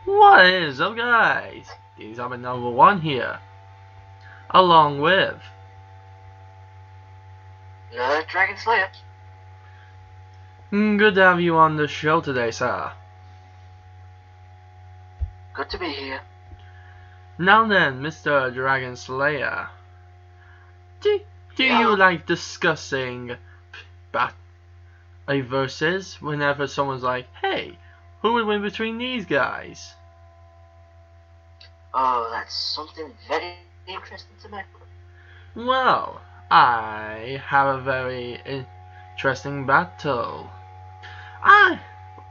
What is up, guys? These are my number one here, along with The Dragon Slayer. good to have you on the show today, sir. Good to be here. Now then, Mr. Dragon Slayer, do Yeah. you like discussing a versus whenever someone's like, hey, who would win between these guys? Oh, that's something very interesting to me. Well, I have a very interesting battle. I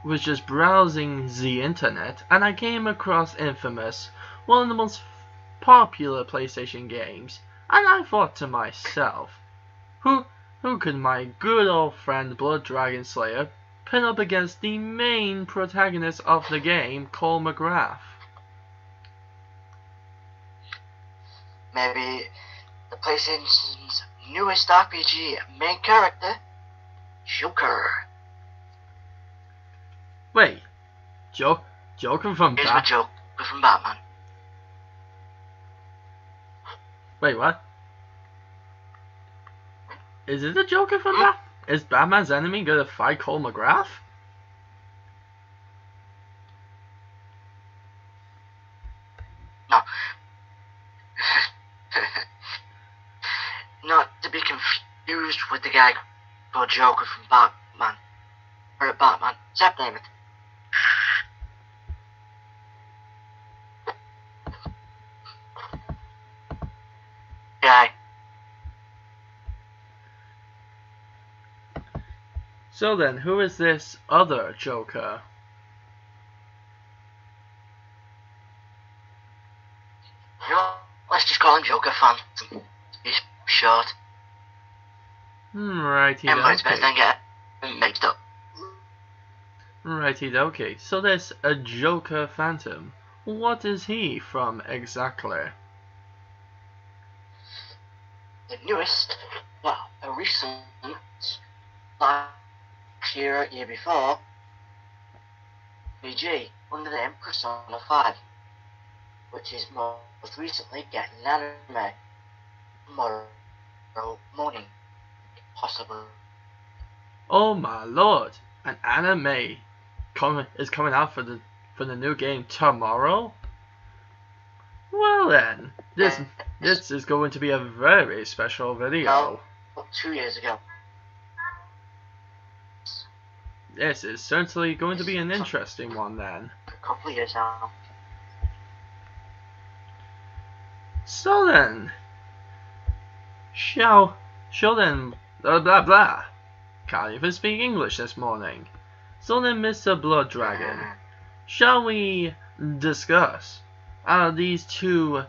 was just browsing the internet and I came across Infamous, one of the most popular PlayStation games, and I thought to myself, who could my good old friend Blood Dragon Slayer pin up against the main protagonist of the game, Cole Macgrath? Maybe the PlayStation's newest RPG main character, Joker. Wait, Joker from Here's my Joker from Batman. Wait, what? Is it the Joker from Batman? Is Batman's enemy gonna fight Cole Macgrath? No. Not to be confused with the guy called Joker from Batman. Or Batman. Zap name it. Guy. So then, who is this other Joker? You know, let's just call him Joker Phantom. He's short. Righty Everybody's best dokie. don't get mixed up. Righty dokie. So there's a Joker Phantom. What is he from exactly? The newest, well, a recent, last year before, PG, under the name Persona 5, which is most recently getting an anime tomorrow morning, possibly. Oh my lord! An anime is coming out for the new game tomorrow? Well then, this is going to be a very special video. No, 2 years ago. This is certainly going to be an interesting one then. A couple of years now. So then, shall then, blah blah blah. Can't even speak English this morning. So then, Mr. Blood Dragon, shall we discuss these two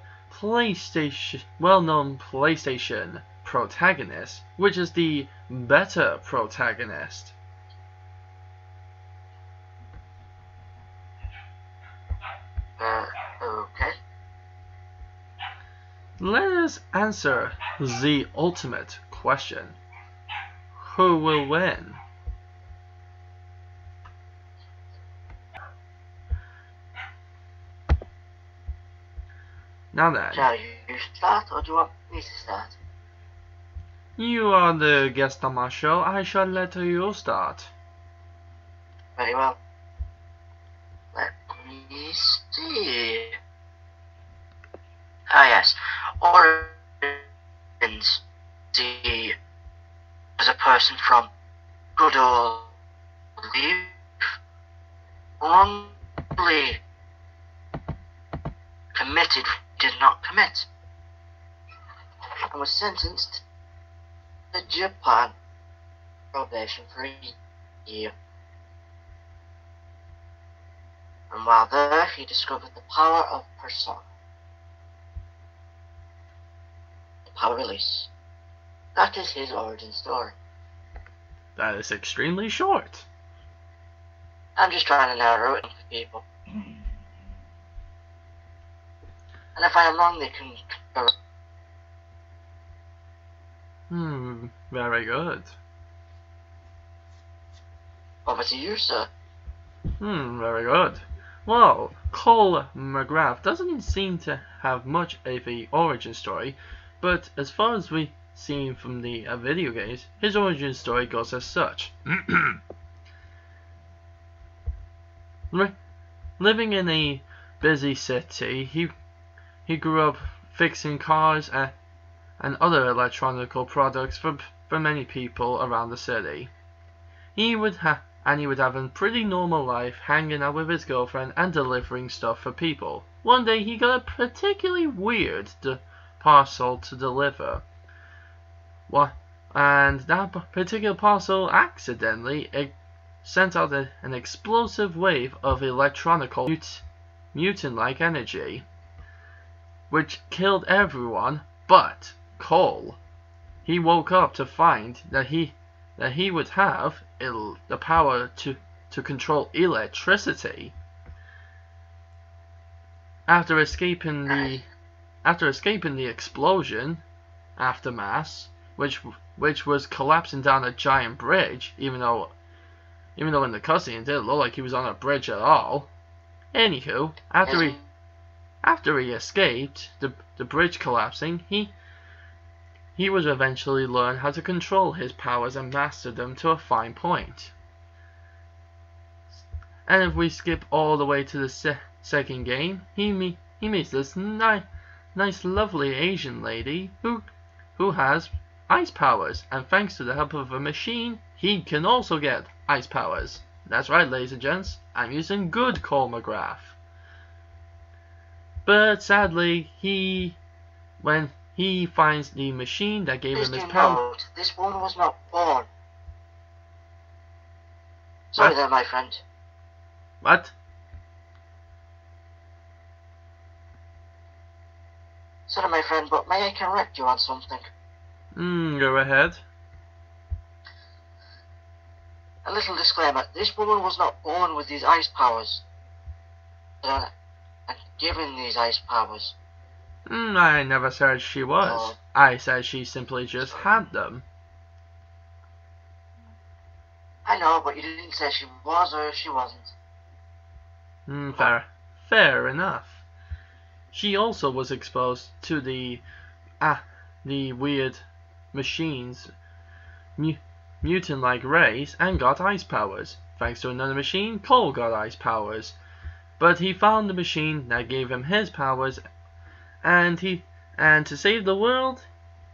well-known PlayStation protagonists, which is the better protagonist? Okay. Let us answer the ultimate question. Who will win? Now then, Shall you start, or do you want me to start? you are the guest on my show. I shall let you start. Very well. Let me see. Ah yes, Origins. See, as a person from good old Leave, wrongly committed, did not commit, and was sentenced to Japan probation for a year. And while there, he discovered the power of Persona. The power release. That is his origin story. That is extremely short. I'm just trying to narrow it for people. And if I am wrong, they can correct. Very good. Over to you, sir. Very good. Well, Cole Macgrath doesn't seem to have much of a origin story, but as far as we've seen from the video games, his origin story goes as such. Living in a busy city, he grew up fixing cars and other electronic products for many people around the city. He would have a pretty normal life, hanging out with his girlfriend and delivering stuff for people. One day he got a particularly weird parcel to deliver. And that particular parcel accidentally sent out an explosive wave of electronical mutant-like energy, which killed everyone but Cole. He woke up to find that he would have the power to control electricity. After escaping the explosion aftermath, which was collapsing down a giant bridge, even though in the cutscene it didn't look like he was on a bridge at all. Anywho, after he escaped the bridge collapsing, he would eventually learn how to control his powers and master them to a fine point. And if we skip all the way to the second game, he meets this nice lovely Asian lady who has ice powers, and thanks to the help of a machine, he can also get ice powers. That's right, ladies and gents, I'm using good Cole Macgrath. But sadly, when he finds the machine that gave him his power. This woman was not born. Sorry there, my friend. What? Sorry, my friend, but may I correct you on something? Go ahead. A little disclaimer. This woman was not born with these ice powers. And given these ice powers. I never said she was. I said she simply just had them. I know, but you didn't say she was or she wasn't. Fair enough. She also was exposed to the weird machines, mutant-like rays, and got ice powers. Thanks to another machine, Cole got ice powers. But he found the machine that gave him his powers, and to save the world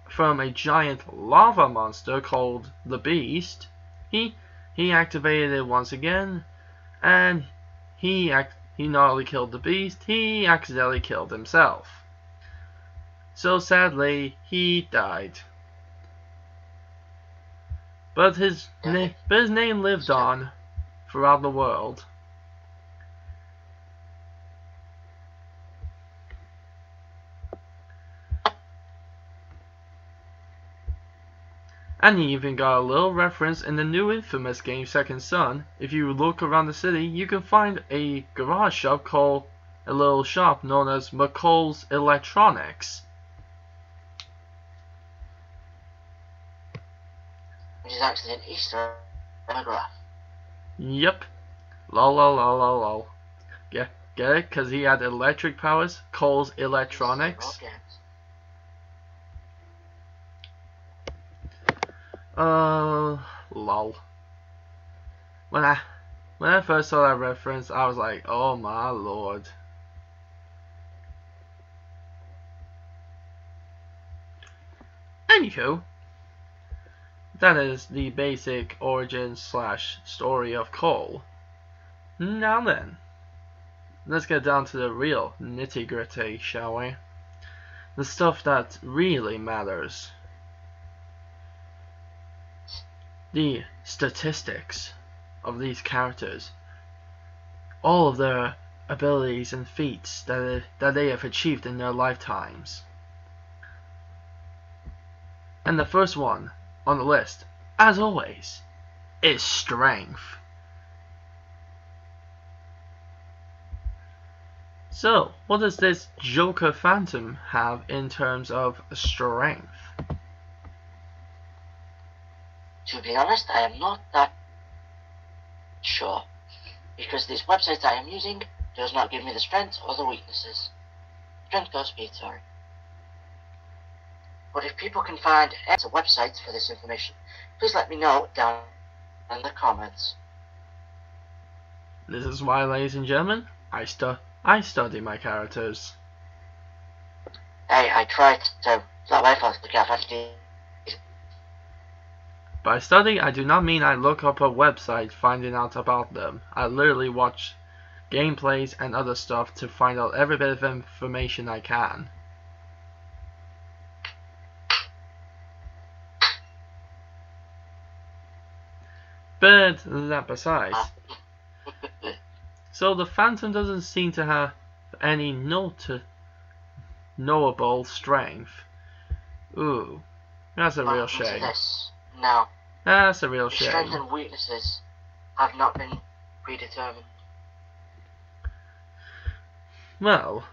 from a giant lava monster called the Beast, he activated it once again, and he not only killed the Beast, he accidentally killed himself. So sadly, he died. But his name lived on throughout the world. And he even got a little reference in the new infamous game Second Son. If you look around the city, you can find a garage shop called a little shop known as McColl's Electronics. Which is actually an Easter graph. Yep. Lol. Get it? Because he had electric powers. Cole's Electronics. Lol. When I first saw that reference, I was like, oh my lord. Anywho, that is the basic origin / story of Cole. Now then, let's get down to the real nitty gritty, shall we? The stuff that really matters. The statistics of these characters, all of their abilities and feats that they have achieved in their lifetimes. And the first one on the list, as always, is strength. So, what does this Joker Phantom have in terms of strength? To be honest, I am not that sure, because these websites I am using does not give me the strength or the weaknesses. Strength or speed, sorry. But if people can find any websites for this information, please let me know down in the comments. This is why, ladies and gentlemen, I study my characters. Hey, I tried to. It's not my fault the cat had to do. By study, I do not mean I look up a website finding out about them. I literally watch gameplays and other stuff to find out every bit of information I can. But that besides, so the Phantom doesn't seem to have any knowable strength. Ooh, that's a real shame. No. That's a real His shame. strengths and weaknesses have not been predetermined. Well,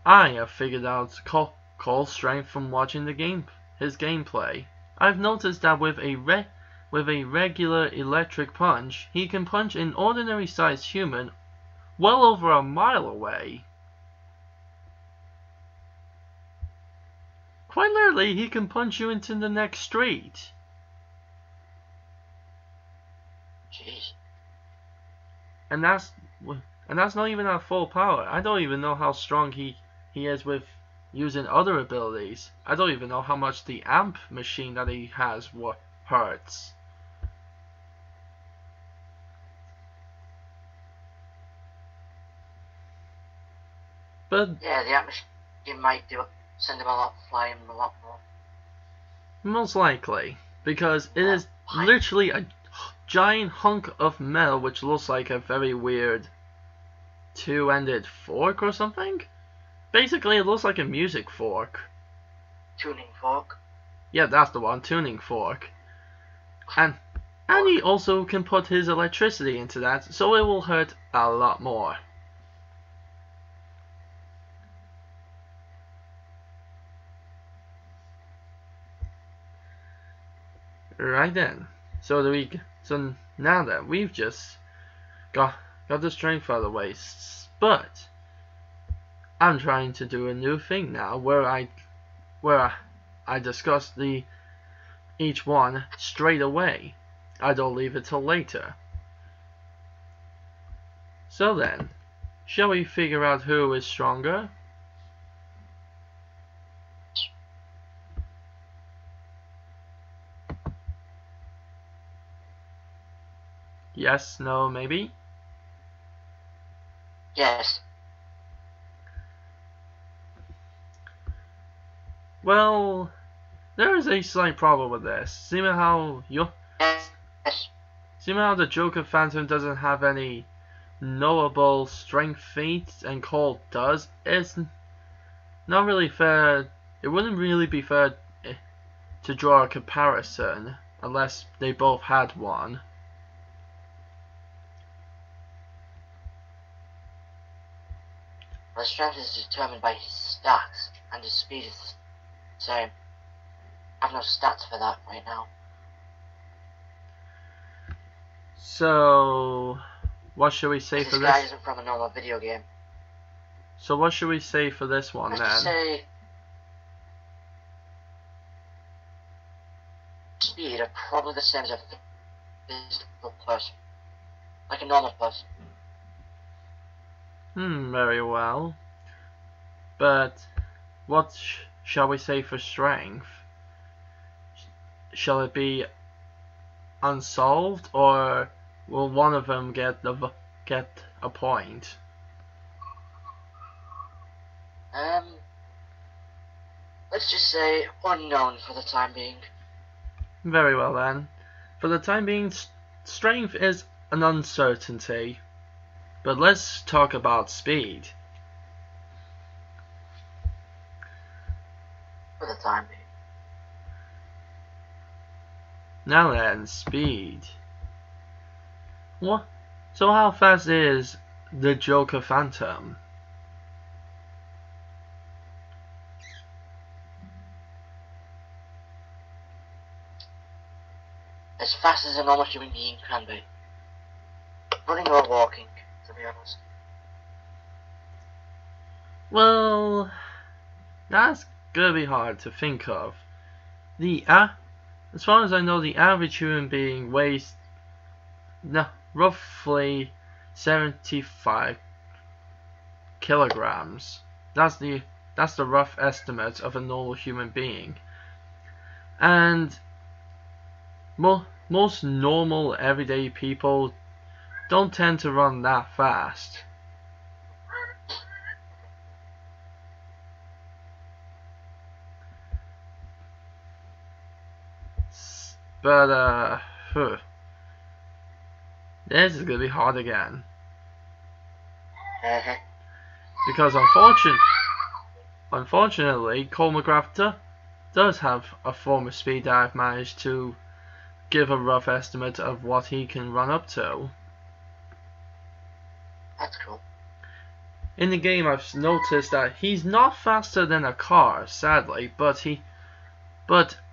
I have figured out Cole's strength from watching his gameplay. I've noticed that with a regular electric punch, he can punch an ordinary-sized human well over a mile away. Quite literally, he can punch you into the next street. Jeez. And that's not even at full power. I don't even know how strong he is with using other abilities. I don't even know how much the amp machine that he has hurts. But yeah, the amp machine might send him flying a lot more. Most likely, because it is literally a giant hunk of metal which looks like a very weird two-ended fork or something. Basically, it looks like a music fork. Tuning fork. Yeah, that's the one, tuning fork. And he also can put his electricity into that, so it will hurt a lot more. Right then. So now that we've just got the strength out of the way, but I'm trying to do a new thing now where I discuss each one straight away. I don't leave it till later. So then, shall we figure out who is stronger? Yes, no, maybe? Yes. Well, there is a slight problem with this. Seeing how the Joker Phantom doesn't have any knowable strength feats and Cole does, it's not really fair. It wouldn't really be fair to draw a comparison unless they both had one. His strength is determined by his stats, and his speed is the same. I have no stats for that right now. So, what should we say for this? This guy isn't from a normal video game. So what should we say for this one then? Let's say speed are probably the same as a physical person, like a normal person. Very well. But what shall we say for strength? Shall it be unsolved, or will one of them get a point? Let's just say unknown for the time being. Very well then. For the time being, strength is an uncertainty. But let's talk about speed. For the time being. Now then, speed. What? So how fast is the Joker Phantom? As fast as a normal human being can be. Running or walking, to be honest. Well, that's gonna be hard to think of. As far as I know, the average human being weighs roughly 75 kilograms. That's the rough estimate of a normal human being. And most normal everyday people don't tend to run that fast. But this is gonna be hard again. Because unfortunately, Cole Macgrath does have a form of speed that I've managed to give a rough estimate of what he can run up to. That's cool. In the game, I've noticed that he's not faster than a car, sadly, but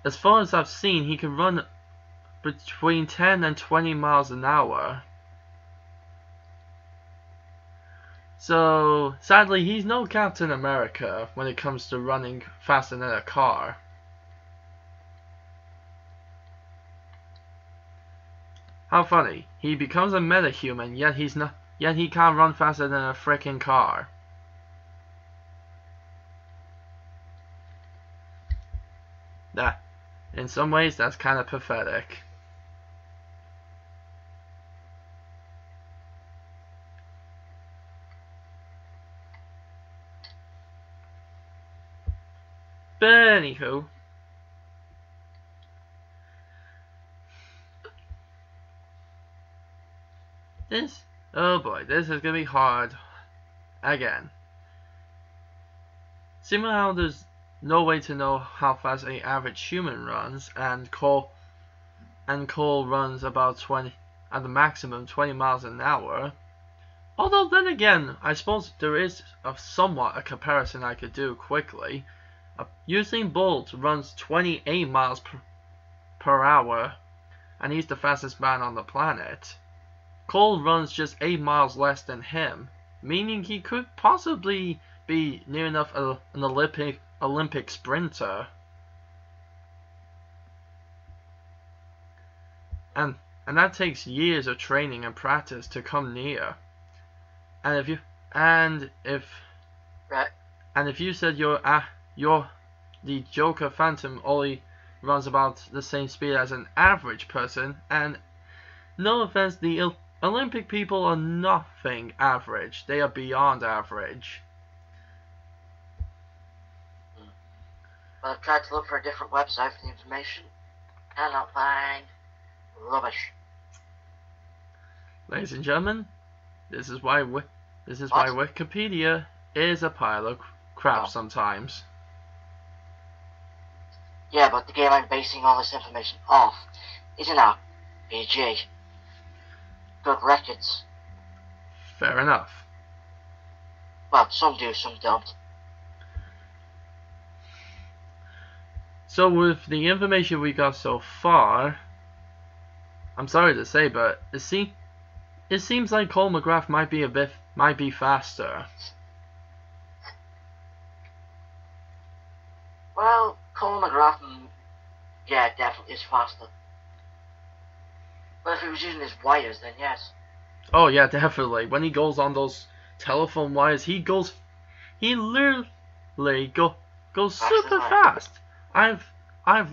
as far as I've seen, he can run between 10 and 20 miles an hour. So, sadly, he's no Captain America when it comes to running faster than a car. How funny. He becomes a metahuman, yet he can't run faster than a frickin' car. In some ways, that's kinda pathetic. But anywho, oh boy, this is gonna be hard again. Similar how there's no way to know how fast an average human runs, and Cole runs about 20 at the maximum 20 miles an hour. Although then again, I suppose there is somewhat a comparison I could do quickly. Usain Bolt runs 28 miles per hour, and he's the fastest man on the planet. Cole runs just 8 miles less than him, meaning he could possibly be near enough an Olympic sprinter. And that takes years of training and practice to come near. And if you said the Joker Phantom only runs about the same speed as an average person, and no offense, the Olympic people are nothing average. They are beyond average. Well, I've tried to look for a different website for the information. Cannot find. Rubbish. Ladies and gentlemen, this is why Wikipedia is a pile of crap sometimes. Yeah, but the game I'm basing all this information off is an RPG. Good records. Fair enough. Well, some do, some don't. So with the information we got so far, I'm sorry to say, but it seems like Cole Macgrath might be faster. Well, Cole Macgrath, yeah, definitely is faster. But if he was using his wires, then yes. Oh yeah, definitely. When he goes on those telephone wires, he literally goes super fast. I've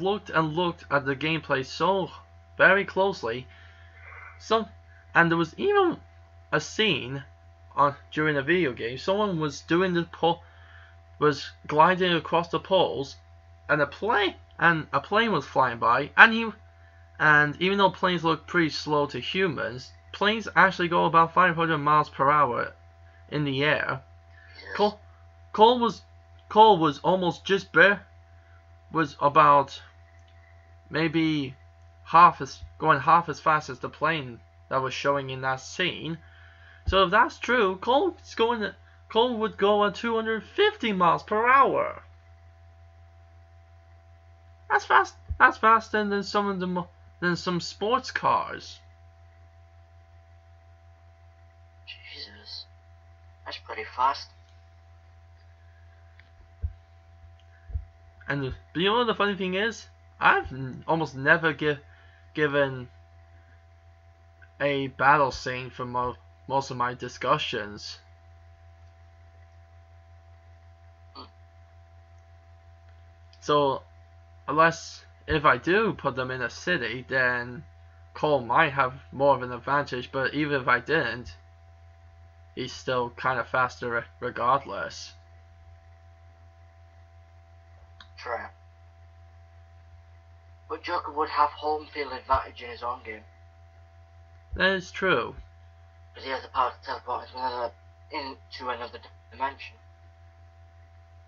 looked at the gameplay so very closely. And there was even a scene during a video game. Someone was was gliding across the poles, and a plane was flying by, and even though planes look pretty slow to humans, planes actually go about 500 miles per hour in the air. Yes. Cole was almost was about maybe going half as fast as the plane that was showing in that scene. So if that's true, Cole would go at 250 miles per hour. That's fast. That's faster than some sports cars. Jesus. very fast. And you know the funny thing is, I've almost never given a battle scene for most of my discussions. So, if I do put them in a city, then Cole might have more of an advantage, but even if I didn't, he's still kind of faster regardless. True. But Joker would have home field advantage in his own game. That is true. Because he has the power to teleport into another dimension.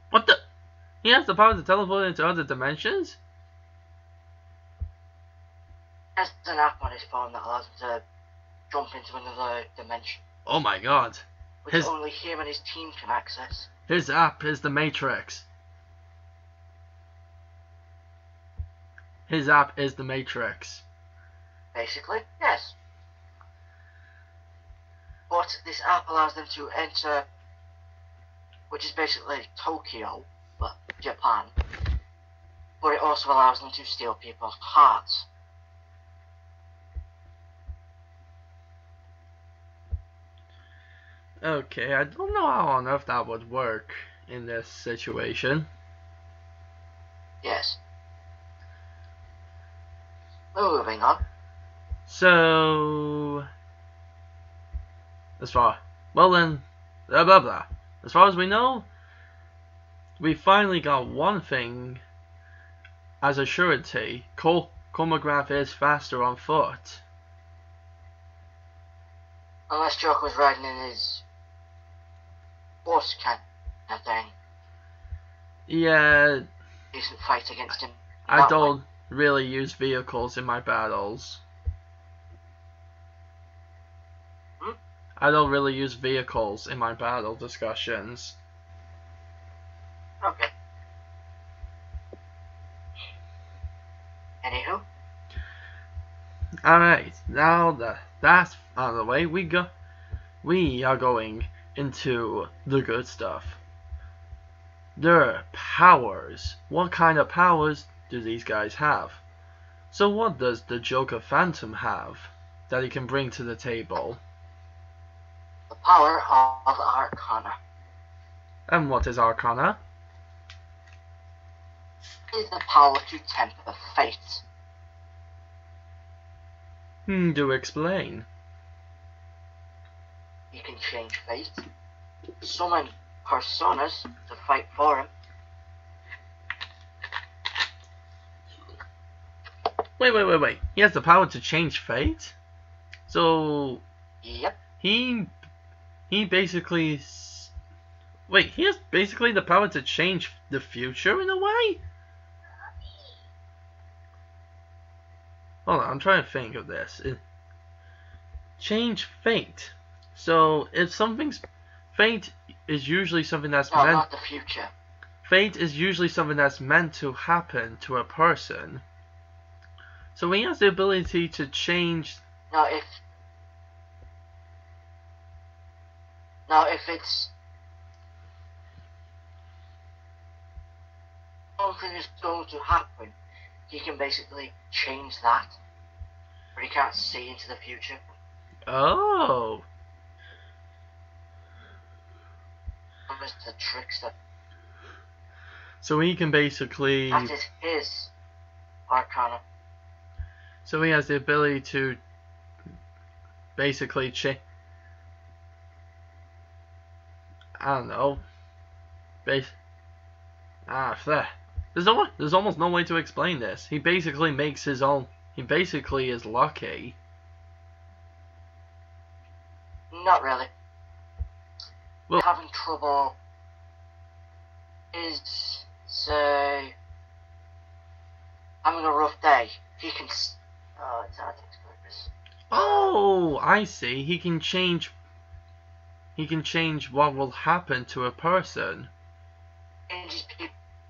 What the? He has the power to teleport into other dimensions? There's an app on his phone that allows him to jump into another dimension. Oh my god. Which only him and his team can access. His app is the Matrix. His app is the Matrix. Basically, yes. But this app allows them to enter, which is basically Tokyo, but Japan. But it also allows them to steal people's hearts. Okay, I don't know how on earth that would work in this situation. Yes. Moving on. So, well then, blah blah blah. As far as we know, we finally got one thing as a surety. Cole Macgrath is faster on foot. Unless Joker was riding in his horse kind of thing. Yeah. Decent fight against him. I don't really use vehicles in my battles. I don't really use vehicles in my battle discussions. Okay. Anywho. Alright, now that that's out of the way, we are going into the good stuff. Their powers. What kind of powers do these guys have? So what does the Joker Phantom have that he can bring to the table? The power of Arcana. And what is Arcana? It is the power to temper fate. Do explain. He can change fate, summon personas to fight for him. Wait. He has the power to change fate? So... Yep. He basically... Wait, he has basically the power to change the future in a way? Hold on, I'm trying to think of this. Change fate. So, if something's... Fate is usually something that's meant... not the future. Fate is usually something that's meant to happen to a person. So he has the ability to change... Now if it's... something is going to happen, he can basically change that. But he can't see into the future. Oh. Mr. Trickster. So he can basically... That is his Arcana. So he has the ability to basically I don't know. There's almost no way to explain this. He basically makes his own... He basically is lucky. Not really. Well, having trouble is, say, having a rough day. He can... Oh, it's hard to explain this. Oh, I see. He can change what will happen to a person.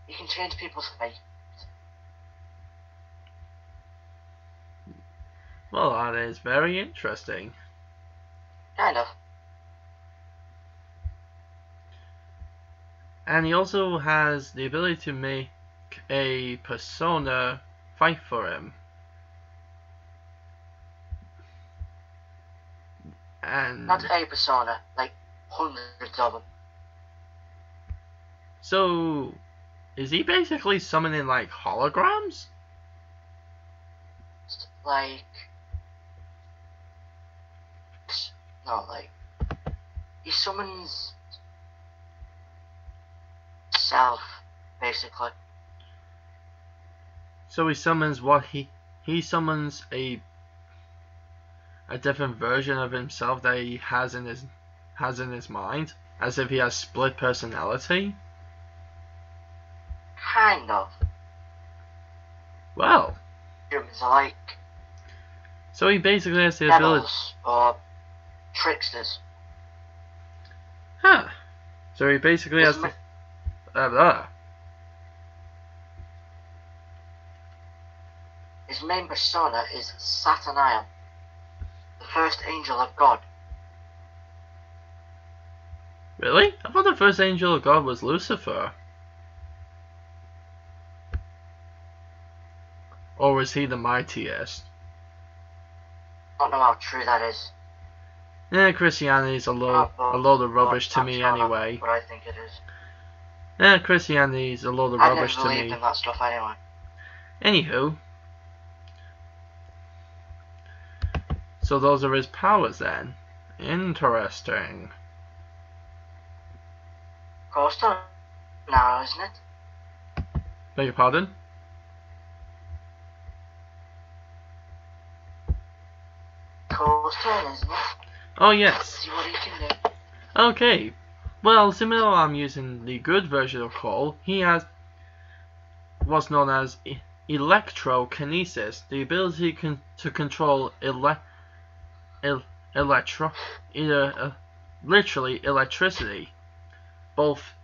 He can change people's fate. Well, that is very interesting. Kind of. And he also has the ability to make a persona fight for him. And not a persona, like hundreds of them. so, is he basically summoning like holograms? Like, no, like, he summons self, basically. So he summons what he summons a different version of himself that he has in his mind, as if he has split personality. Kind of. Well, Humans are like so he basically has the ability. devils or tricksters. Huh. So he basically has the. His main persona is Sataniel, the first angel of God. Really? I thought the first angel of God was Lucifer. Or was he the mightiest? I don't know how true that is. Christianity's a load of rubbish to me anyway. But I think it is. Christianity's a load of rubbish to me. I never believed in that stuff anyway. Anywho. So those are his powers then. Interesting. Of course, now, isn't it? Beg your pardon? Cole's turn, isn't it? Oh yes. See what he can do. Okay. Well, similar I'm using the good version of Cole, he has what's known as electrokinesis, the ability to control literally electricity, both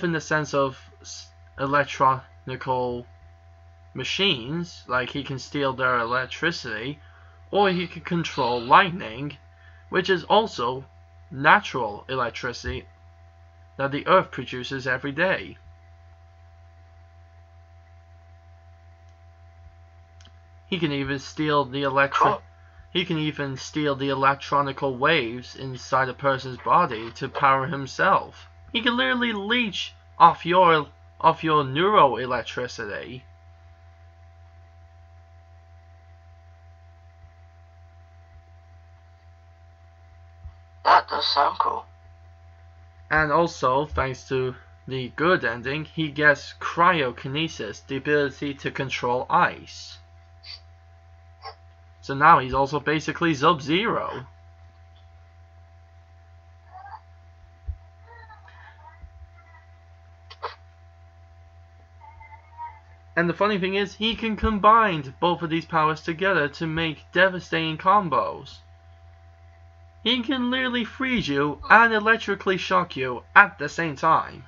in the sense of electronical machines, like he can steal their electricity, or he can control lightning, which is also natural electricity that the earth produces every day. He can even steal the electronical waves inside a person's body to power himself. He can literally leech off your neuroelectricity. That does sound cool. And also, thanks to the good ending, he gets cryokinesis, the ability to control ice. So now he's also basically Sub-Zero. And the funny thing is, he can combine both of these powers together to make devastating combos. He can literally freeze you and electrically shock you at the same time.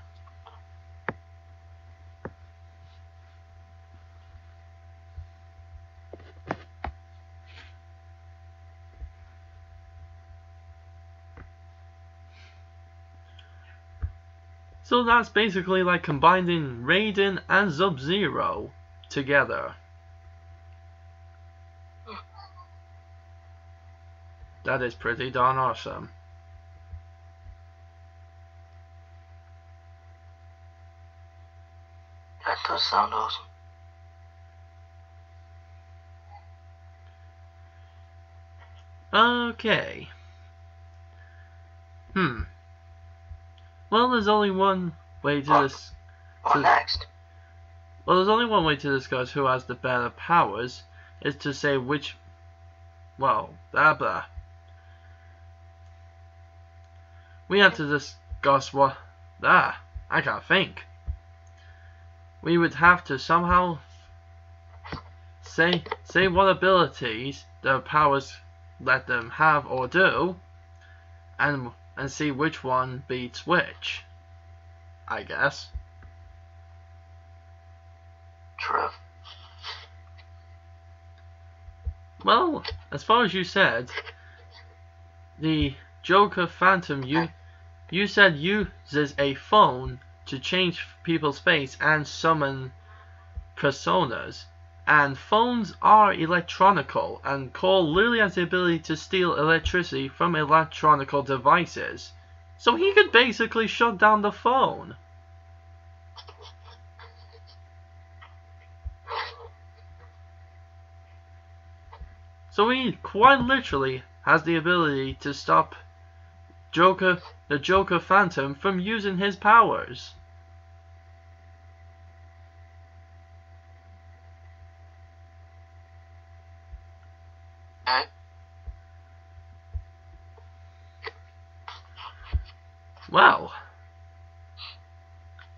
So that's basically like combining Raiden and Sub-Zero together. That is pretty darn awesome. That does sound awesome. Okay. Well, there's only one way to this. What next? Well, there's only one way to discuss who has the better powers, is to say which. Well, blah blah. We have to discuss what. I can't think. We would have to somehow say what abilities their powers let them have or do, and see which one beats which, I guess. True. Well, as far as you said, the Joker Phantom, you said uses a phone to change people's face and summon personas. And phones are electronical, and Cole literally has the ability to steal electricity from electronical devices. So he could basically shut down the phone. So he quite literally has the ability to stop the Joker Phantom from using his powers. Well,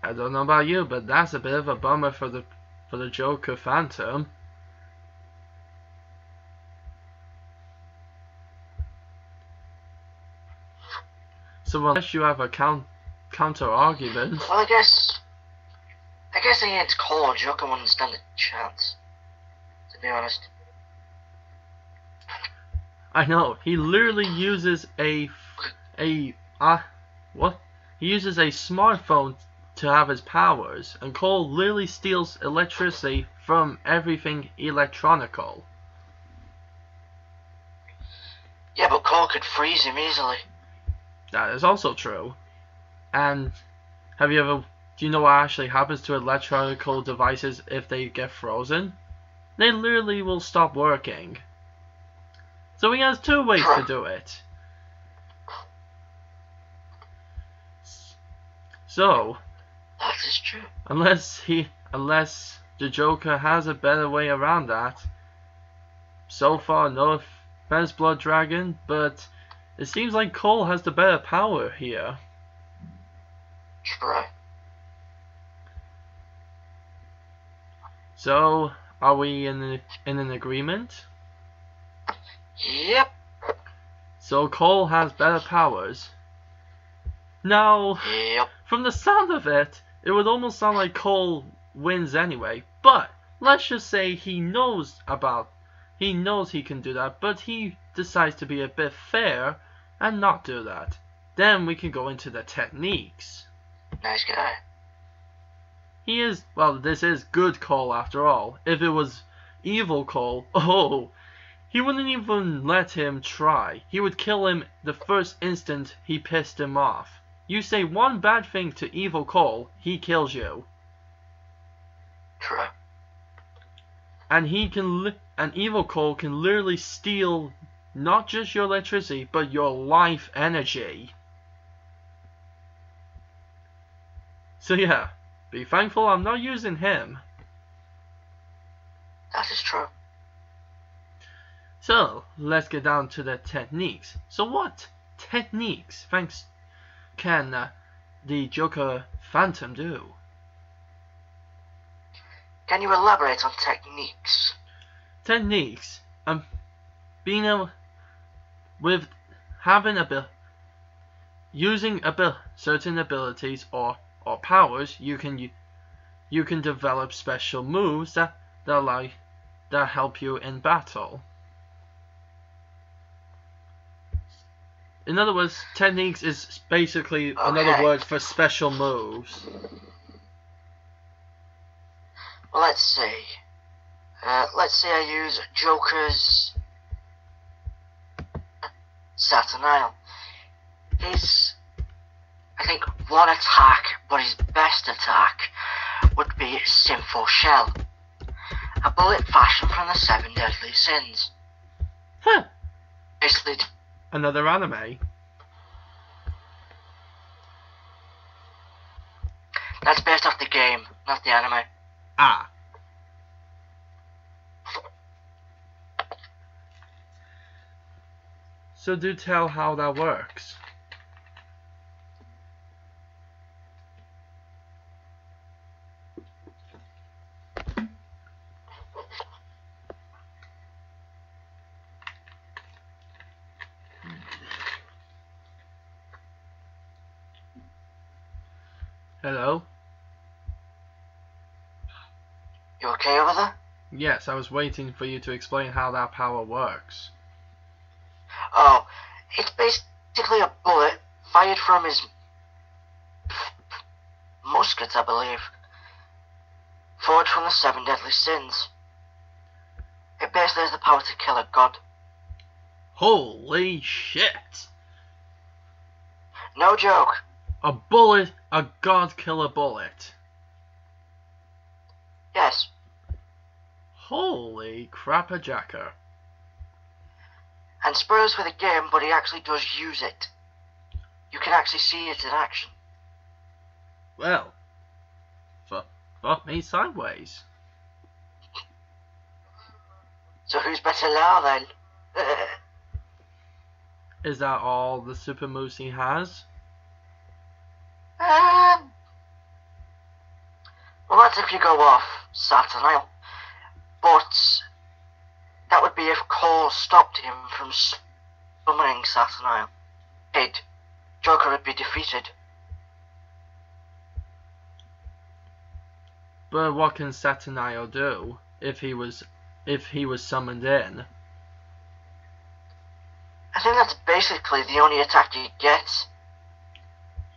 I don't know about you, but that's a bit of a bummer for the Joker Phantom. So unless you have a counter argument. Well, I guess against Cole, Joker wouldn't stand a chance, to be honest. I know, he literally uses He uses a smartphone to have his powers, and Cole literally steals electricity from everything electronical. Yeah, but Cole could freeze him easily. That is also true. And do you know what actually happens to electronical devices if they get frozen? They literally will stop working. So he has two ways to do it. So, that is true. Unless the Joker has a better way around that. So far, no offense, Blood Dragon, but it seems like Cole has the better power here. True. So, are we in an agreement? Yep. So Cole has better powers. Now, Yep. From the sound of it, it would almost sound like Cole wins anyway. But let's just say he knows he can do that, but he decides to be a bit fair and not do that. Then we can go into the techniques. Nice guy. This is good Cole after all. If it was evil Cole, he wouldn't even let him try. He would kill him the first instant he pissed him off. You say one bad thing to evil Cole, he kills you. True. And evil Cole can literally steal not just your electricity, but your life energy. So yeah, be thankful I'm not using him. That is true. So, let's get down to the techniques. So what techniques, can the Joker Phantom do? Can you elaborate on techniques? Techniques. Using certain abilities or powers, you can develop special moves that help you in battle. In other words, techniques is basically another word for special moves. Well, let's see. Let's say I use Joker's Saturn Isle. His, I think, one attack, but his best attack would be Sinful Shell, a bullet fashioned from the 7 deadly sins. Huh. Basically, another anime. That's based off the game, not the anime. Ah. So do tell how that works. Hello? You okay over there? Yes, I was waiting for you to explain how that power works. Oh, it's basically a bullet fired from his muskets, I believe, forged from the 7 deadly sins. It basically has the power to kill a god. Holy shit! No joke. A bullet, a god killer bullet. Yes. Holy crap-a-jacker. And spoilers for the game, but he actually does use it. You can actually see it in action. Well, fuck me sideways. So who's better now then? Is that all the super moves he has? Well, that's if you go off Saturnine. But that would be if Cole stopped him from summoning Saturnine. Joker would be defeated. But what can Saturnine do if he was summoned in? I think that's basically the only attack he gets.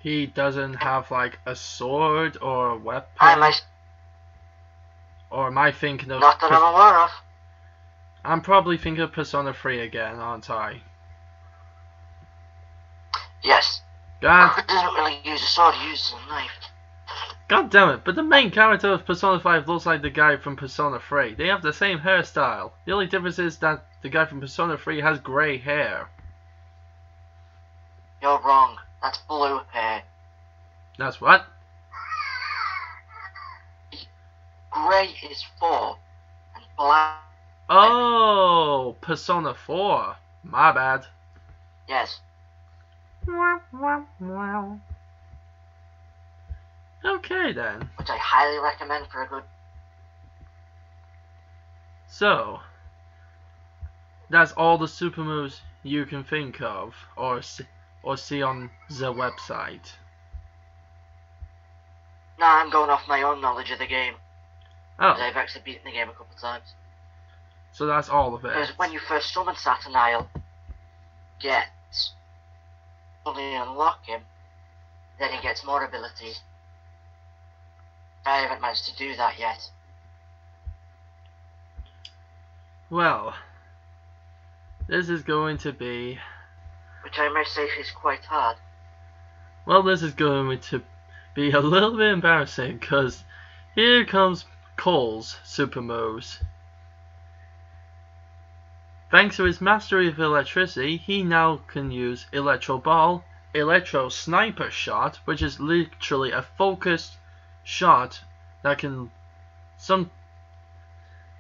He doesn't have like a sword or a weapon. Or am I thinking of? Not that I'm aware of. I'm probably thinking of Persona 3 again, aren't I? Yes. God. He doesn't really use a sword, he uses a knife. God damn it, but the main character of Persona 5 looks like the guy from Persona 3. They have the same hairstyle. The only difference is that the guy from Persona 3 has grey hair. You're wrong. That's blue hair. That's what? Grey is 4, and black... Oh, Persona 4. My bad. Yes. Okay then. Which I highly recommend for a good... So, that's all the super moves you can think of or see on the website. Nah, I'm going off my own knowledge of the game. Oh. Because I've actually beaten the game a couple of times. So that's all of it. Because when you first summon Saturnine, only unlock him, then he gets more abilities. I haven't managed to do that yet. Well, this is going to be... Which I may say is quite hard. Well, this is going to be a little bit embarrassing, because here comes Cole's super moves. Thanks to his mastery of electricity, he now can use Electro Ball, Electro Sniper Shot, which is literally a focused shot that can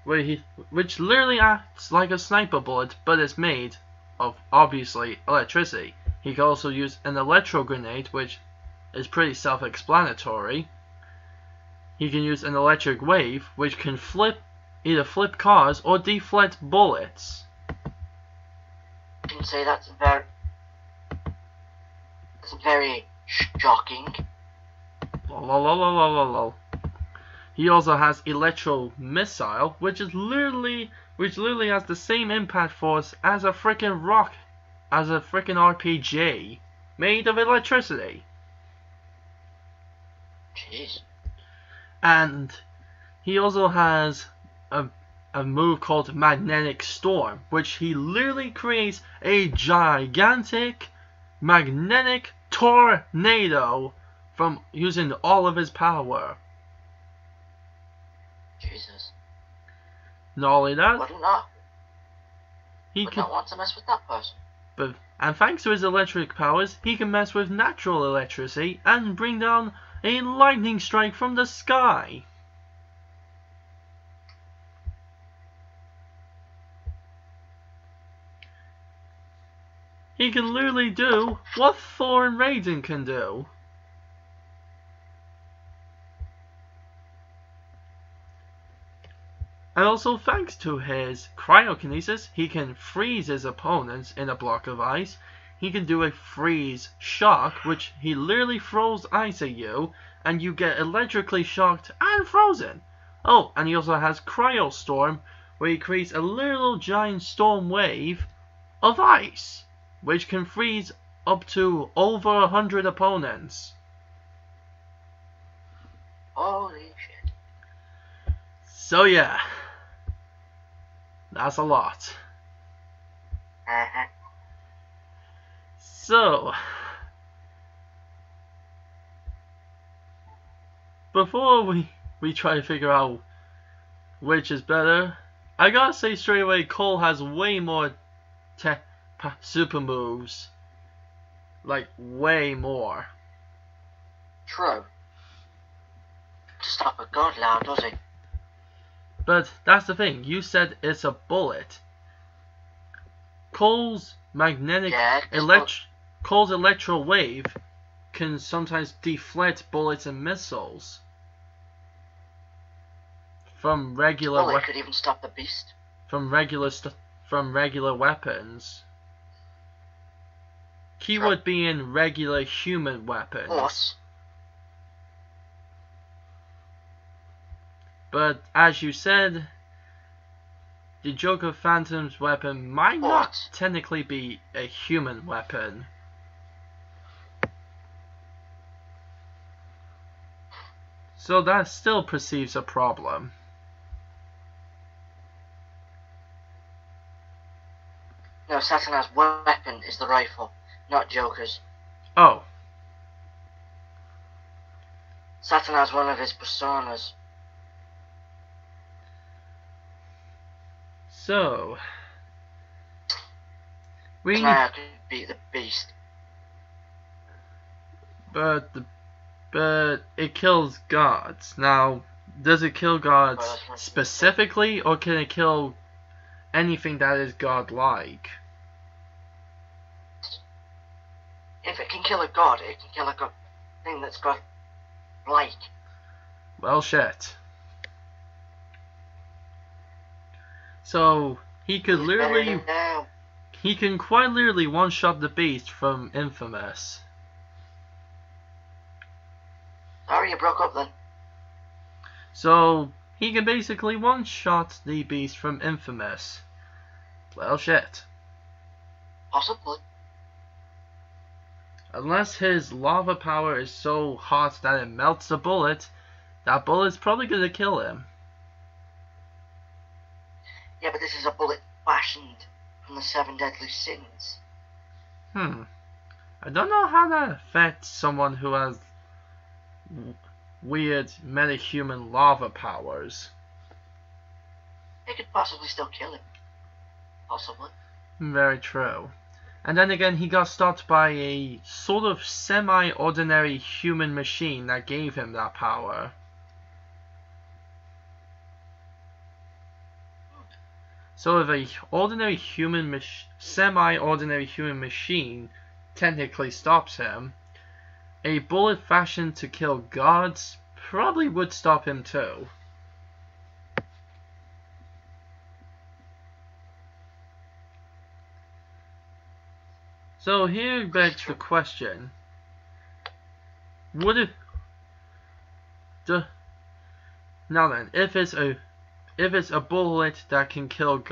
which literally acts like a sniper bullet, but is made of obviously electricity. He can also use an electro grenade, which is pretty self-explanatory. He can use an electric wave, which can either flip cars or deflect bullets. I can say that's very shocking. Lol. He also has Electro Missile, which literally has the same impact force as a freaking RPG made of electricity. Jeez. And he also has a move called Magnetic Storm, which he literally creates a gigantic magnetic tornado from using all of his power. Jesus. Not only that, Would not want to mess with that person. And thanks to his electric powers, he can mess with natural electricity and bring down a lightning strike from the sky. He can literally do what Thor and Raiden can do. And also thanks to his cryokinesis, he can freeze his opponents in a block of ice. He can do a freeze shock, which he literally throws ice at you, and you get electrically shocked and frozen. Oh, and he also has Cryostorm, where he creates a little giant storm wave of ice, which can freeze up to over 100 opponents. Holy shit. So yeah, that's a lot. Uh-huh. So, before we try to figure out which is better, I gotta say straight away, Cole has way more super moves. Like, way more. True. To stop a god now, does he? But that's the thing, you said it's a bullet. Cole's magnetic Cole's electro wave can sometimes deflect bullets and missiles from regular Well, it could even stop the beast. from regular weapons. Keyword being regular human weapons. But as you said, the Joker Phantom's weapon might not technically be a human weapon. So that still perceives a problem. No, Satana's weapon is the rifle, not Joker's. Oh. Satana's one of his personas. So, Satana could beat the beast. But it kills gods. Now, does it kill gods specifically, or can it kill anything that is godlike? If it can kill a god, it can kill a thing that's godlike. Well, shit. So, he could literally... He can quite literally one-shot the beast from Infamous. Sorry, you broke up then. So, he can basically one-shot the beast from Infamous. Well, shit. Possibly. Unless his lava power is so hot that it melts the bullet, that bullet's probably gonna kill him. Yeah, but this is a bullet fashioned from the 7 deadly sins. I don't know how that affects someone who has weird metahuman lava powers. It could possibly still kill him. Possibly. Very true. And then again, he got stopped by a sort of semi-ordinary human machine that gave him that power. So if a semi-ordinary human machine technically stops him, a bullet fashioned to kill gods probably would stop him too. So here begs the question: would it? Now then, if it's a bullet that can kill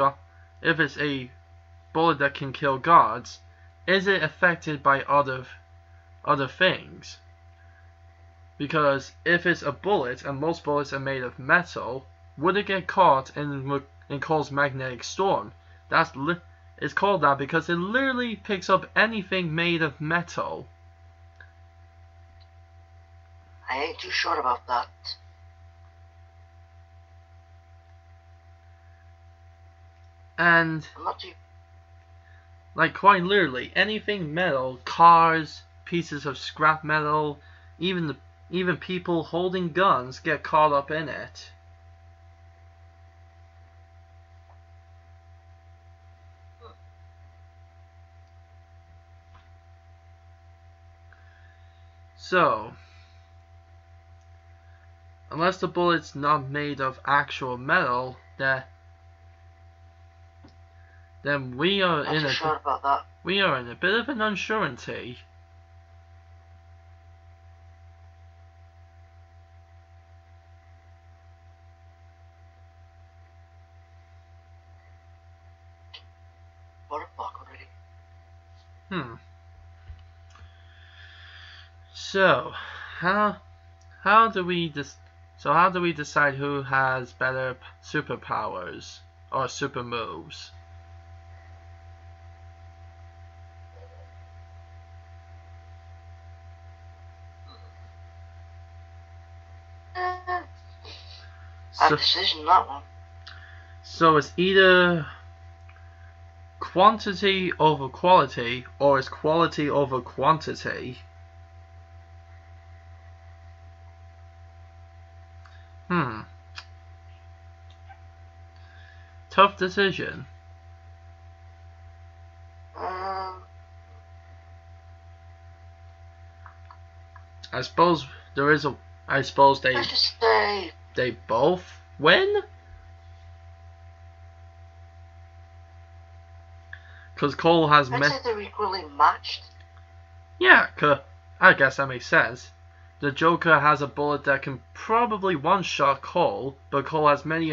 if it's a bullet that can kill gods, is it affected by other things? Because if it's a bullet, and most bullets are made of metal, would it get caught in Cole's magnetic storm? It's called that because it literally picks up anything made of metal. I ain't too sure about that. And I'm not too... like quite literally, anything metal, cars, pieces of scrap metal, even people holding guns get caught up in it. So, unless the bullet's not made of actual metal, then we are in a bit of an uncertainty. What a fuck already. So, how do we So how do we decide who has better superpowers or super moves? Bad decision, that one. So it's either quantity over quality, or it's quality over quantity. Tough decision. I suppose there is a. I suppose Let's just say they both win. Because Cole has. I'd say they're equally matched. Yeah, I guess that makes sense. The Joker has a bullet that can probably one-shot Cole, but Cole has many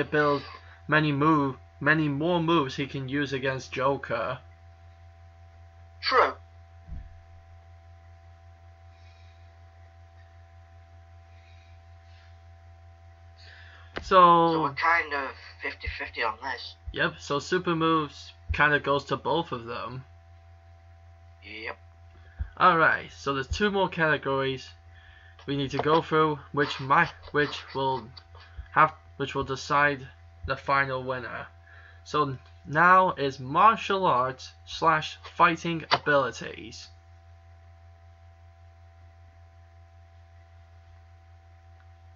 more moves he can use against Joker. True. So we're kind of 50-50 on this. Yep, so super moves kind of goes to both of them. Yep. Alright, so there's 2 more categories we need to go through, which will decide the final winner. So now is martial arts / fighting abilities.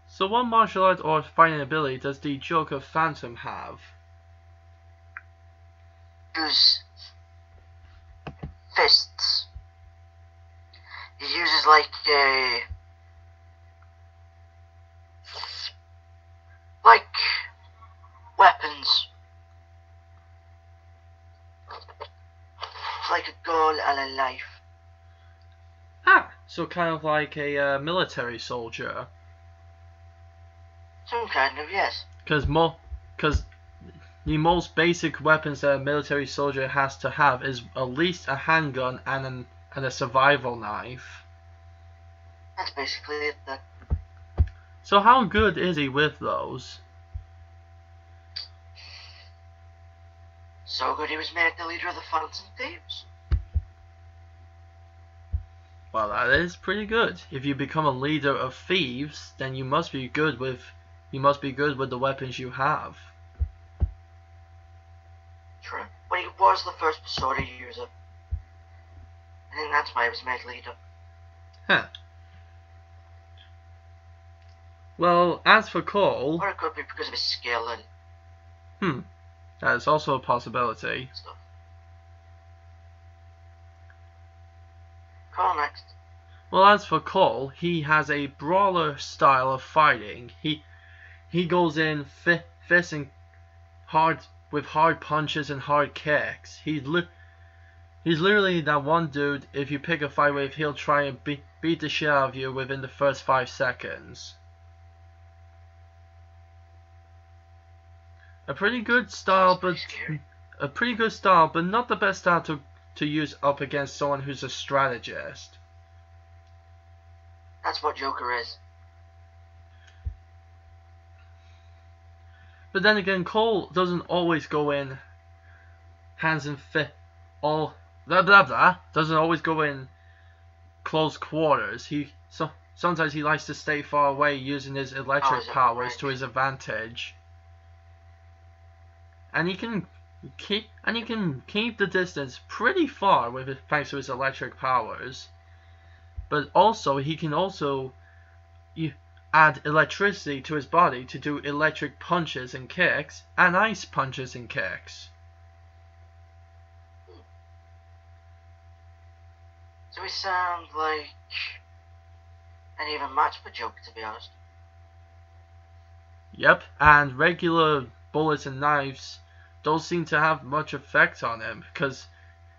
So what martial art or fighting ability does the Joker Phantom have? Use fists. He uses like weapons. It's like a goal and a life. So kind of like a military soldier. Some kind of, yes. Because the most basic weapons that a military soldier has to have is at least a handgun and a survival knife. That's basically it then. So how good is he with those? So good he was made the leader of the Phantom Thieves. Well, that is pretty good. If you become a leader of thieves, then you must be good with the weapons you have. True. But he was the first Persona user. I think that's why he was made leader. Huh. Well, as for Cole... Or it could be because of his skill and... That is also a possibility. Stuff. Cole next. Well, as for Cole, he has a brawler style of fighting. He goes in fisting hard with hard punches and hard kicks. He's literally that one dude. If you pick a fight with, he'll try and beat the shit out of you within the first 5 seconds. A pretty good style, but not the best style to use up against someone who's a strategist. That's what Joker is. But then again, Cole doesn't always go in hands and doesn't always go in close quarters. Sometimes he likes to stay far away using his electric powers to his advantage. And he can keep the distance pretty far thanks to his electric powers. But also he can add electricity to his body to do electric punches and kicks and ice punches and kicks. So he sounds like an even match for Joker, to be honest. Yep, and regular bullets and knives don't seem to have much effect on him, because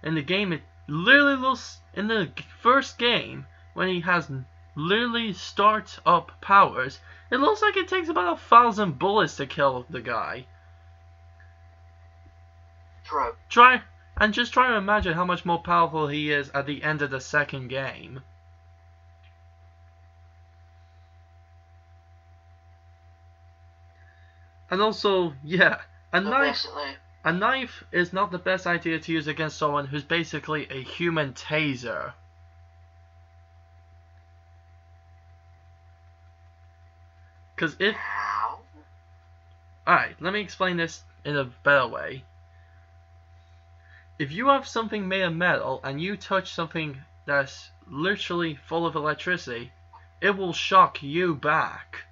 in the game it literally looks, in the first game when he has literally start up powers, it looks like it takes about 1,000 bullets to kill the guy. True. Just try to imagine how much more powerful he is at the end of the second game. And also, yeah, a So knife. basically, A knife is not the best idea to use against someone who's basically a human taser. Because if... how? Alright, let me explain this in a better way. If you have something made of metal and you touch something that's literally full of electricity, it will shock you back.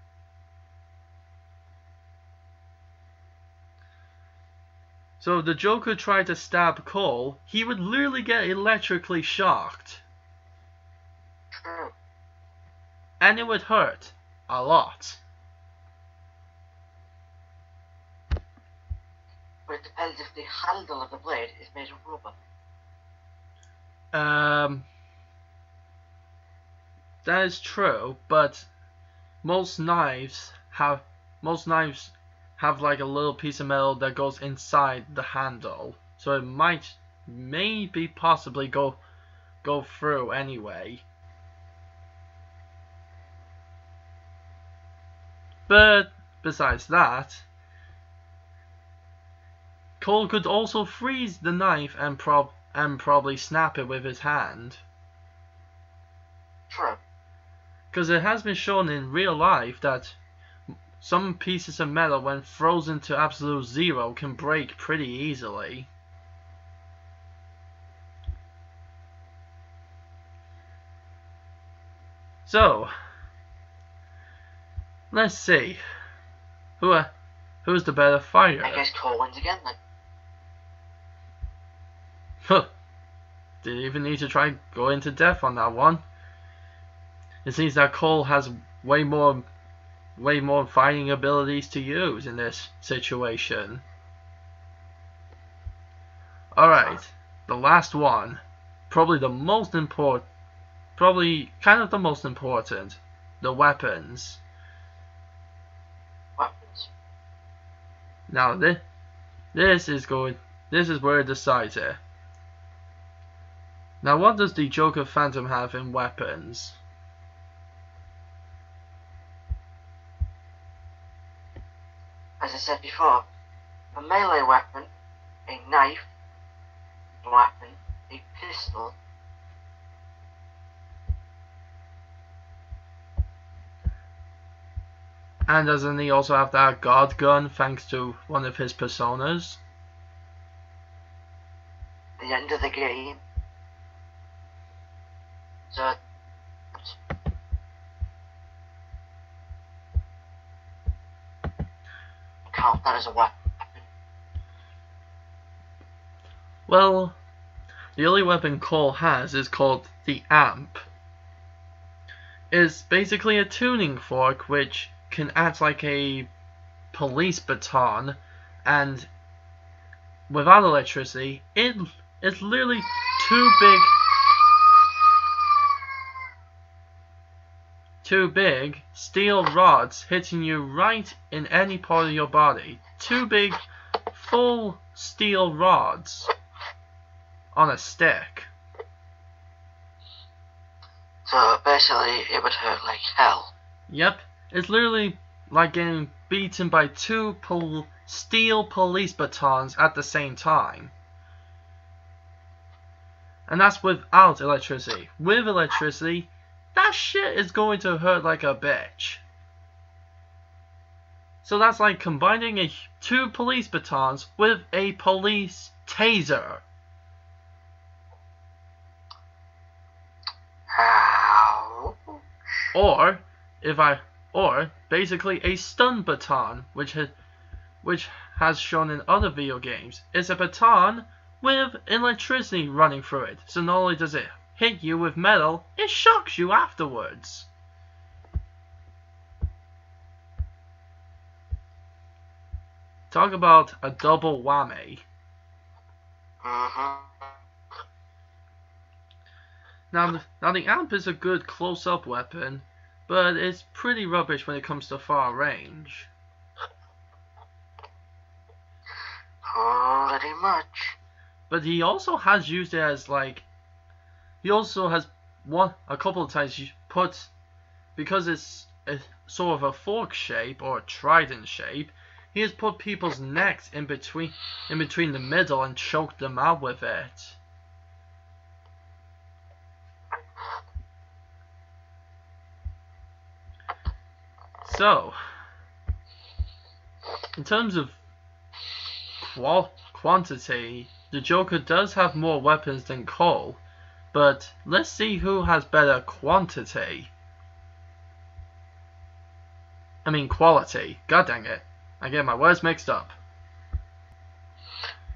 So if the Joker tried to stab Cole, he would literally get electrically shocked. True. And it would hurt. A lot. But it depends if the handle of the blade is made of rubber. That is true, but most knives have like a little piece of metal that goes inside the handle, so it might maybe possibly go through anyway. But besides that, Cole could also freeze the knife and probably snap it with his hand. True. Because it has been shown in real life that some pieces of metal, when frozen to absolute zero, can break pretty easily. So, let's see. Who's the better fighter? I guess Cole wins again then. Huh. Didn't even need to try go into depth on that one. It seems that Cole has way more fighting abilities to use in this situation. Alright, the last one. Probably kind of the most important. The weapons. Weapons. Now this is where it decides it. Now what does the Joker Phantom have in weapons? As I said before, a melee weapon, a knife weapon, a pistol, And doesn't he also have that guard gun thanks to one of his personas? the end of the game. So count that as a weapon. Well, the only weapon Cole has is called the Amp. It's basically a tuning fork which can act like a police baton, and without electricity, it's literally two big steel rods hitting you right in any part of your body. Two big full steel rods on a stick. So basically it would hurt like hell. Yep, it's literally like getting beaten by two steel police batons at the same time. And that's without electricity. With electricity, that shit is going to hurt like a bitch. So that's like combining two police batons with a police taser. How? Or basically a stun baton, which has shown in other video games. It's a baton with electricity running through it. So not only does it hit you with metal, it shocks you afterwards. Talk about a double whammy. Now the Amp is a good close-up weapon, but it's pretty rubbish when it comes to far range. Pretty much. But he also has used it as he also has a couple of times because it's a sort of a fork shape or a trident shape, He has put people's necks in between the middle and choked them out with it. So, in terms of quantity, the Joker does have more weapons than Cole, but let's see who has better quantity. I mean quality. God dang it. I get my words mixed up.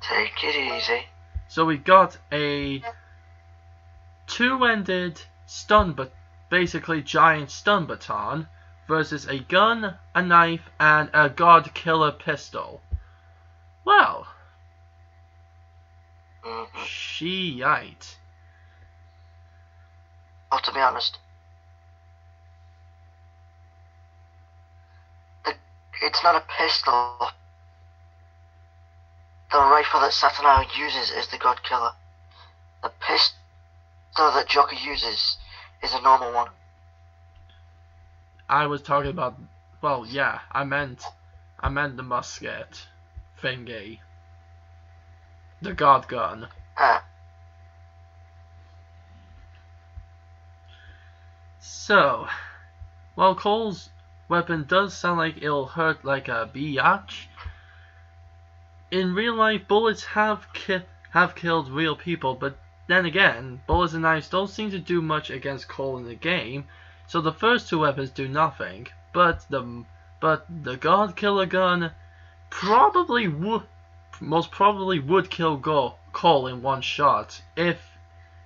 Take it easy. So we got a two-ended stun, but basically giant stun baton versus a gun, a knife, and a god killer pistol. Well, shite. Well, to be honest, it's not a pistol. The rifle that Satana uses is the God Killer. The pistol that Joker uses is a normal one. I was talking about, well, yeah, I meant the musket thingy. The God gun. So, while Cole's weapon does sound like it'll hurt like a biatch, in real life bullets have killed real people, but then again, bullets and knives don't seem to do much against Cole in the game, so the first two weapons do nothing, but the God Killer gun most probably would kill Cole in one shot if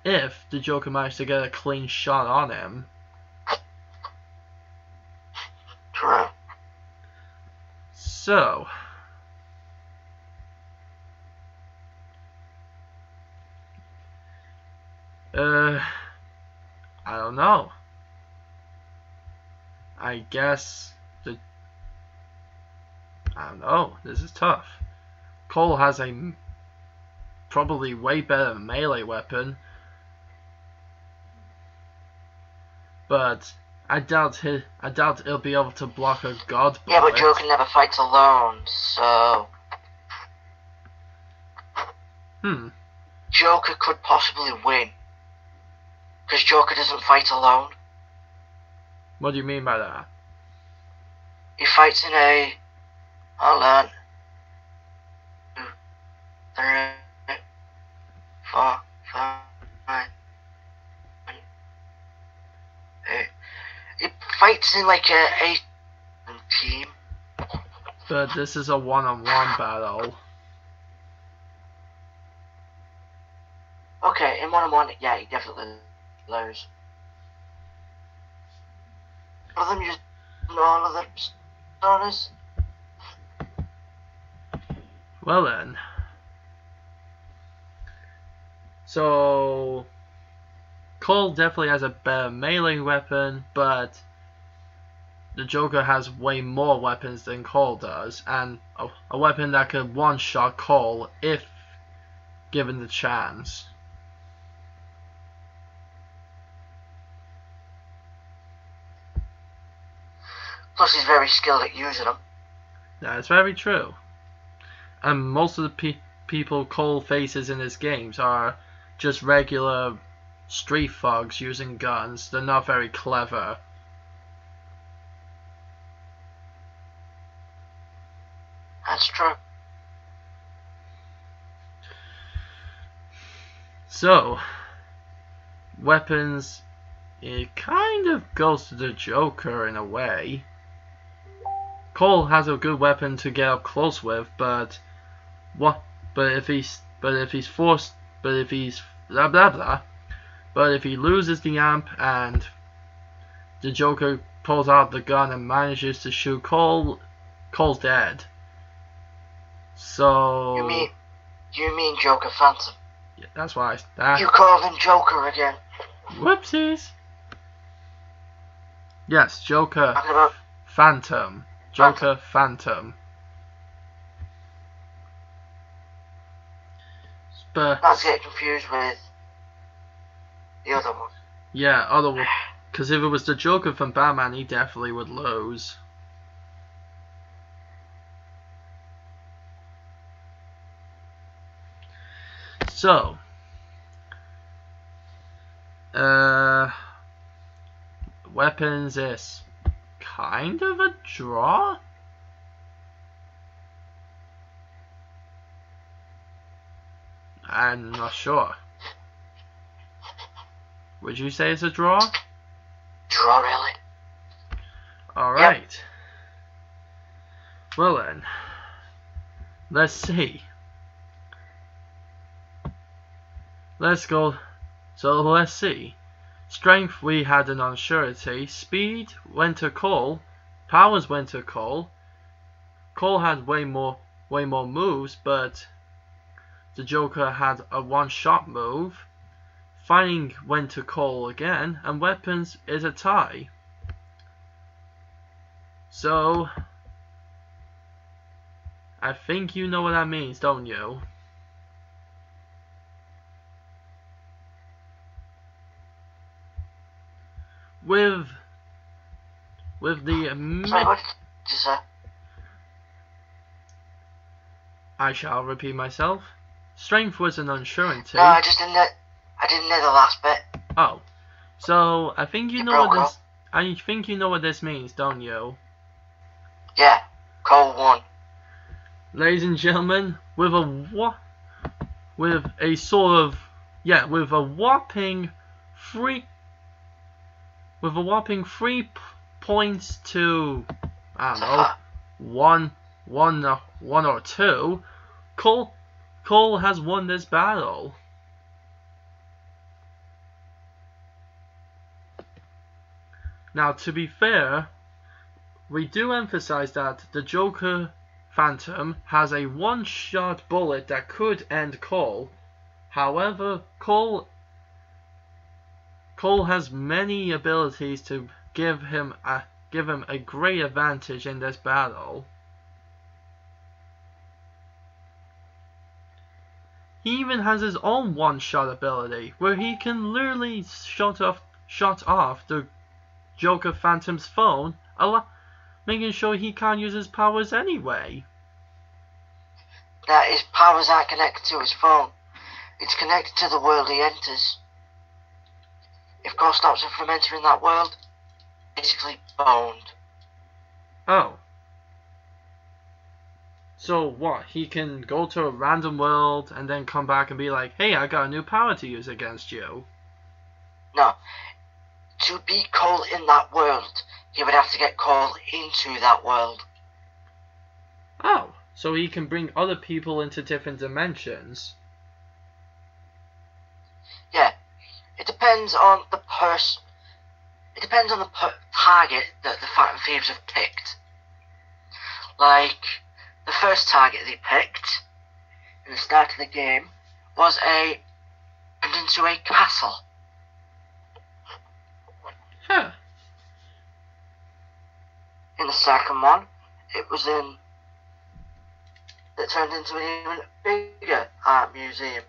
the Joker managed to get a clean shot on him. True. So, I don't know. I guess I don't know. This is tough. Cole has a probably way better melee weapon, but I doubt he'll be able to block a god bullet. Yeah, but Joker never fights alone, so Joker could possibly win. Because Joker doesn't fight alone. What do you mean by that? He fights in a... Hold on. 2, 3, 4, 5, 6. He fights in like a team. But this is a one-on-one battle. Okay, in one-on-one, yeah, he definitely loses. One of them just all of them stories. Well then. So Cole definitely has a better melee weapon, but the Joker has way more weapons than Cole does, and a weapon that could one-shot Cole if given the chance. Plus, he's very skilled at using them. That's very true. And most of the people Cole faces in his games are just regular street thugs using guns. They're not very clever. That's true. So, weapons, it kind of goes to the Joker in a way. Cole has a good weapon to get up close with, but if he loses the amp and the Joker pulls out the gun and manages to shoot Cole, Cole's dead. So you mean Joker Phantom? Yeah, that's why you called him Joker again. Whoopsies. Yes, Joker Phantom. Joker Phantom. But not to get confused with the other one. Yeah, other one. Because if it was the Joker from Batman, he definitely would lose. So, weapons is kind of a draw. I'm not sure. Would you say it's a draw? Draw, really? Alright. Yep. Well then, let's see. Let's go. So let's see. Strength, we had an unsurety. Speed went to Cole. Powers went to Cole. Cole had way more moves, but the Joker had a one-shot move. Fighting went to Cole again, and weapons is a tie. So, I think you know what that means, don't you? With the Sorry, what did you say? I shall repeat myself. Strength was an unsurety. No, I didn't know the last bit. Oh, so I think you know broke what this. up. I think you know what this means, don't you? Yeah, Cole won. Ladies and gentlemen, with a whopping three points to, I don't know, one or two, Cole has won this battle. Now, to be fair, we do emphasize that the Joker Phantom has a one-shot bullet that could end Cole. However, Cole has many abilities to give him a great advantage in this battle. He even has his own one-shot ability, where he can literally shut off the Joker Phantom's phone, making sure he can't use his powers anyway. That his powers aren't connected to his phone. It's connected to the world he enters. If Cole stops him from entering that world, basically boned. Oh. So what? He can go to a random world and then come back and be like, hey, I got a new power to use against you. No. To beat Cole in that world, he would have to get Cole into that world. Oh, so he can bring other people into different dimensions. Yeah. It depends on the target that the Phantom Thieves have picked. Like, the first target they picked in the start of the game was turned into a castle. Huh. In the second one, it turned into an even bigger art museum.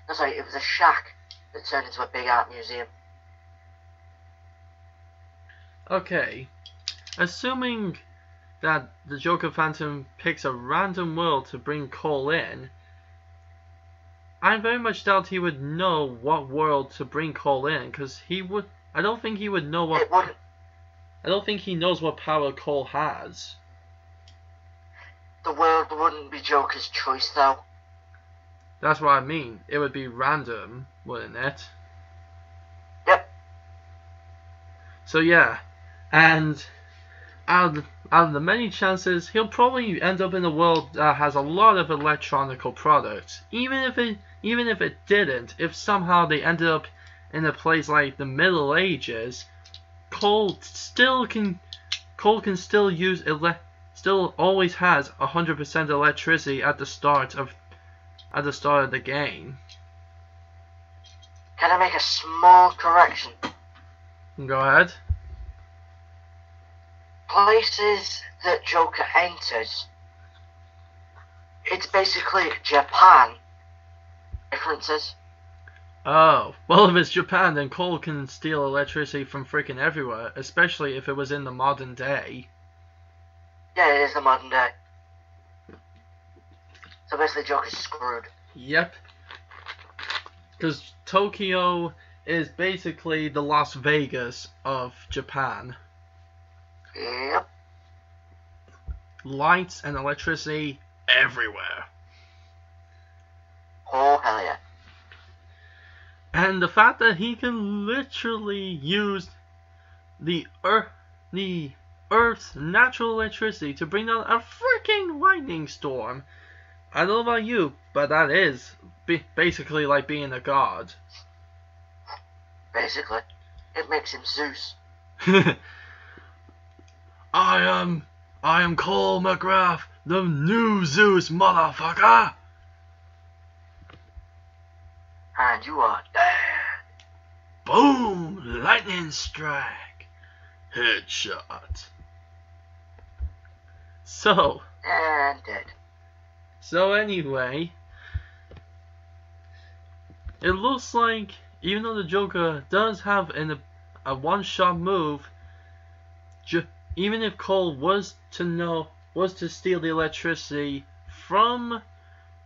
No, sorry, it was a shack that turned into a big art museum. Okay. Assuming that the Joker Phantom picks a random world to bring Cole in, I very much doubt he would know what world to bring Cole in, because I don't think he would know what. It wouldn't. I don't think he knows what power Cole has. The world wouldn't be Joker's choice, though. That's what I mean. It would be random, wouldn't it? Yep. So yeah, and out of the many chances, he'll probably end up in a world that has a lot of electronical products. Even if it didn't, if somehow they ended up in a place like the Middle Ages, Cole can still use still always has 100% electricity at the start of the game. Can I make a small correction? Go ahead. Places that Joker enters, it's basically Japan. Differences. Oh, well, if it's Japan, then Cole can steal electricity from freaking everywhere, especially if it was in the modern day. Yeah, it is the modern day. So basically Joker's screwed. Yep. Because Tokyo is basically the Las Vegas of Japan. Yep. Lights and electricity everywhere. Oh, hell yeah. And the fact that he can literally use the Earth's natural electricity to bring down a freaking lightning storm. I don't know about you, but that is basically like being a god. Basically, it makes him Zeus. I am Cole Macgrath, the new Zeus, motherfucker. And you are dead. Boom! Lightning strike. Headshot. So And dead. Anyway, it looks like even though the Joker does have a one-shot move, even if Cole was to steal the electricity from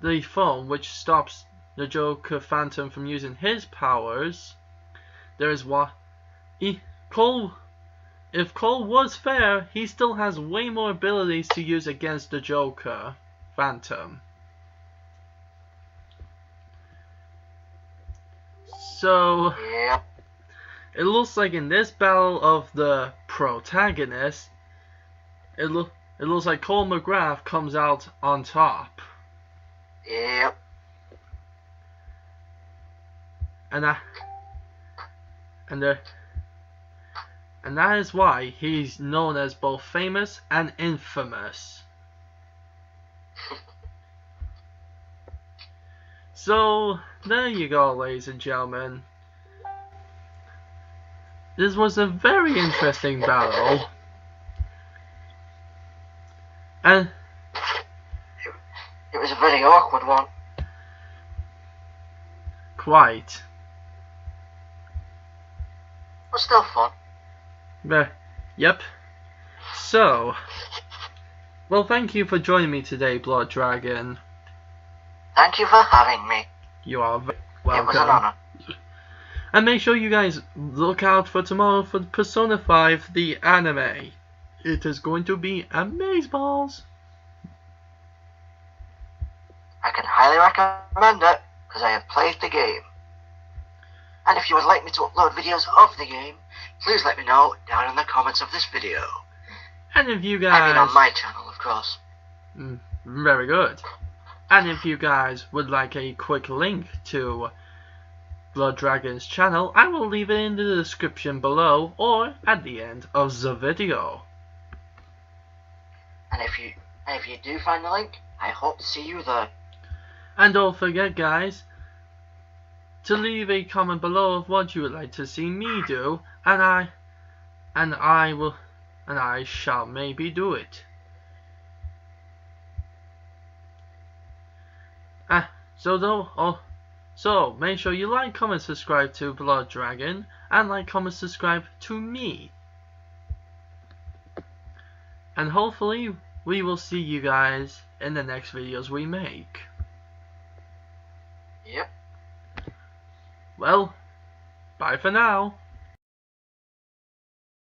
the phone, which stops the Joker Phantom from using his powers, there is what Cole. If Cole was fair, he still has way more abilities to use against the Joker Phantom. So Yep. it looks like in this battle of the protagonists, it looks like Cole Macgrath comes out on top. Yep. And that is why he's known as both famous and infamous. So there you go, ladies and gentlemen. This was a very interesting battle. And It was a very awkward one. quite. But still fun. Yep. So, well, thank you for joining me today, Blood Dragon. Thank you for having me. You are very It was an welcome. honor. And make sure you guys look out for tomorrow for Persona 5, the anime. It is going to be amazeballs. I can highly recommend it, because I have played the game. And if you would like me to upload videos of the game, please let me know down in the comments of this video. And if you I guys... mean on my channel, of course. Very good. And if you guys would like a quick link to Blood Dragon's channel, I will leave it in the description below or at the end of the video. And if you do find the link, I hope to see you there. And don't forget, guys, to leave a comment below of what you would like to see me do, and I shall maybe do it. So make sure you like, comment, subscribe to Blood Dragon, and like, comment, subscribe to me. And hopefully we will see you guys in the next videos we make. Yep. Well, bye for now.